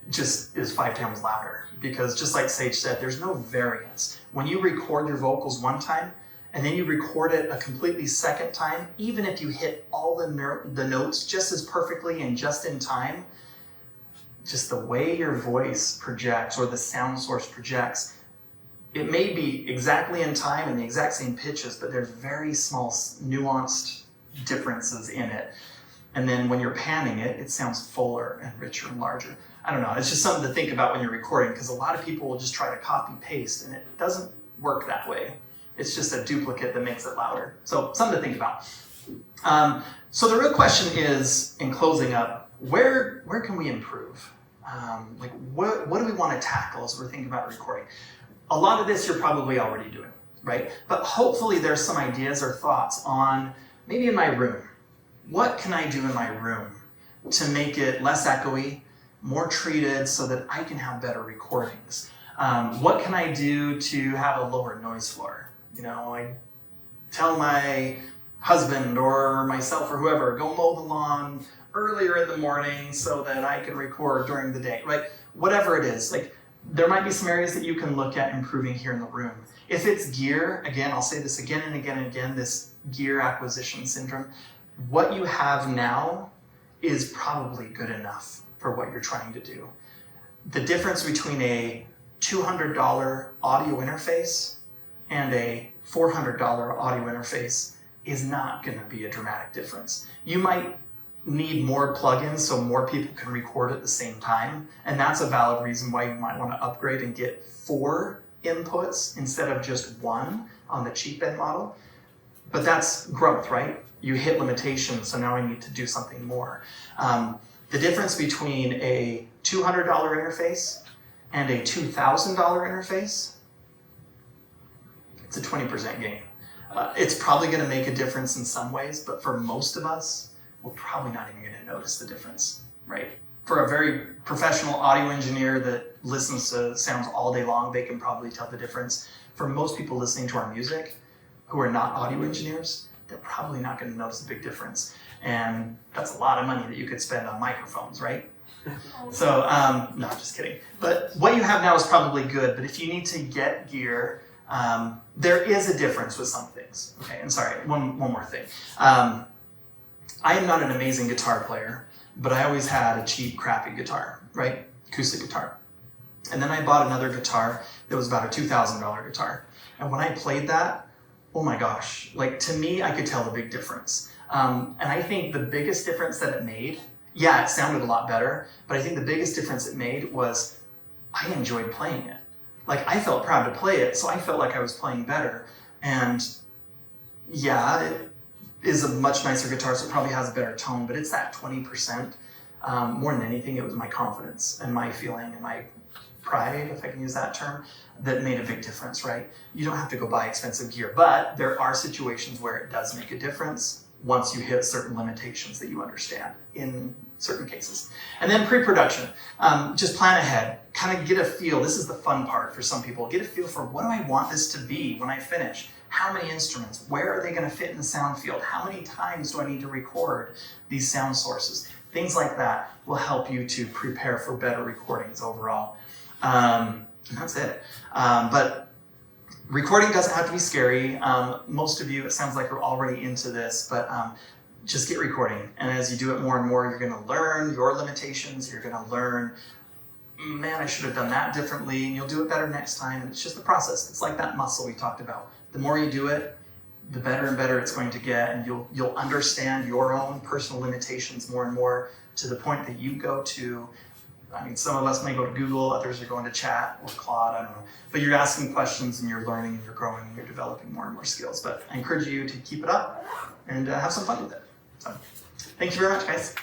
just is 5 times louder. Because just like Sage said, there's no variance. When you record your vocals one time, and then you record it a completely second time, even if you hit all the notes just as perfectly and just in time, just the way your voice projects or the sound source projects, it may be exactly in time and the exact same pitches, but there's very small nuanced differences in it. And then when you're panning it, it sounds fuller and richer and larger. I don't know, it's just something to think about when you're recording because a lot of people will just try to copy paste and it doesn't work that way. It's just a duplicate that makes it louder. So something to think about. So the real question is, in closing up, where can we improve? What do we want to tackle as we're thinking about recording? A lot of this you're probably already doing, right? But hopefully there's some ideas or thoughts on, maybe in my room, what can I do in my room to make it less echoey, more treated so that I can have better recordings? What can I do to have a lower noise floor? You know, I tell my husband or myself or whoever, go mow the lawn earlier in the morning so that I can record during the day, right? Whatever it is, like there might be some areas that you can look at improving here in the room. If it's gear, again, I'll say this again and again and again, this gear acquisition syndrome, what you have now is probably good enough for what you're trying to do. The difference between a $200 audio interface and a $400 audio interface is not going to be a dramatic difference. You might need more plugins so more people can record at the same time, and that's a valid reason why you might want to upgrade and get 4 inputs instead of just 1 on the cheap end model. But that's growth, right? You hit limitations, so now I need to do something more. The difference between a $200 interface and a $2,000 interface, it's a 20% gain. It's probably going to make a difference in some ways, but for most of us, we're probably not even going to notice the difference, right? For a very professional audio engineer that listens to sounds all day long, they can probably tell the difference. For most people listening to our music who are not audio engineers, they're probably not going to notice a big difference. And that's a lot of money that you could spend on microphones, right? So, no, just kidding. But what you have now is probably good, but if you need to get gear, there is a difference with some things. Okay, and sorry, one more thing. I am not an amazing guitar player, but I always had a cheap, crappy guitar, right? Acoustic guitar. And then I bought another guitar that was about a $2,000 guitar. And when I played that, oh my gosh, like to me, I could tell the big difference. And I think the biggest difference that it made, yeah, it sounded a lot better, but I think the biggest difference it made was I enjoyed playing it. Like I felt proud to play it, so I felt like I was playing better. And yeah, it is a much nicer guitar, so it probably has a better tone, but it's that 20%. More than anything, it was my confidence and my feeling and my pride, if I can use that term, that made a big difference, right? You don't have to go buy expensive gear, but there are situations where it does make a difference once you hit certain limitations that you understand in certain cases. And then pre-production, just plan ahead, kind of get a feel. This is the fun part for some people. Get a feel for what do I want this to be when I finish? How many instruments? Where are they going to fit in the sound field? How many times do I need to record these sound sources? Things like that will help you to prepare for better recordings overall. And that's it. But recording doesn't have to be scary. Most of you, it sounds like, are already into this, but just get recording. And as you do it more and more, you're going to learn your limitations. You're going to learn, man, I should have done that differently. And you'll do it better next time. And it's just the process. It's like that muscle we talked about. The more you do it, the better and better it's going to get. And you'll understand your own personal limitations more and more to the point that you go to, I mean, some of us may go to Google, others are going to chat or Claude, I don't know. But you're asking questions and you're learning and you're growing and you're developing more and more skills. But I encourage you to keep it up and have some fun with it. So, thank you very much, guys.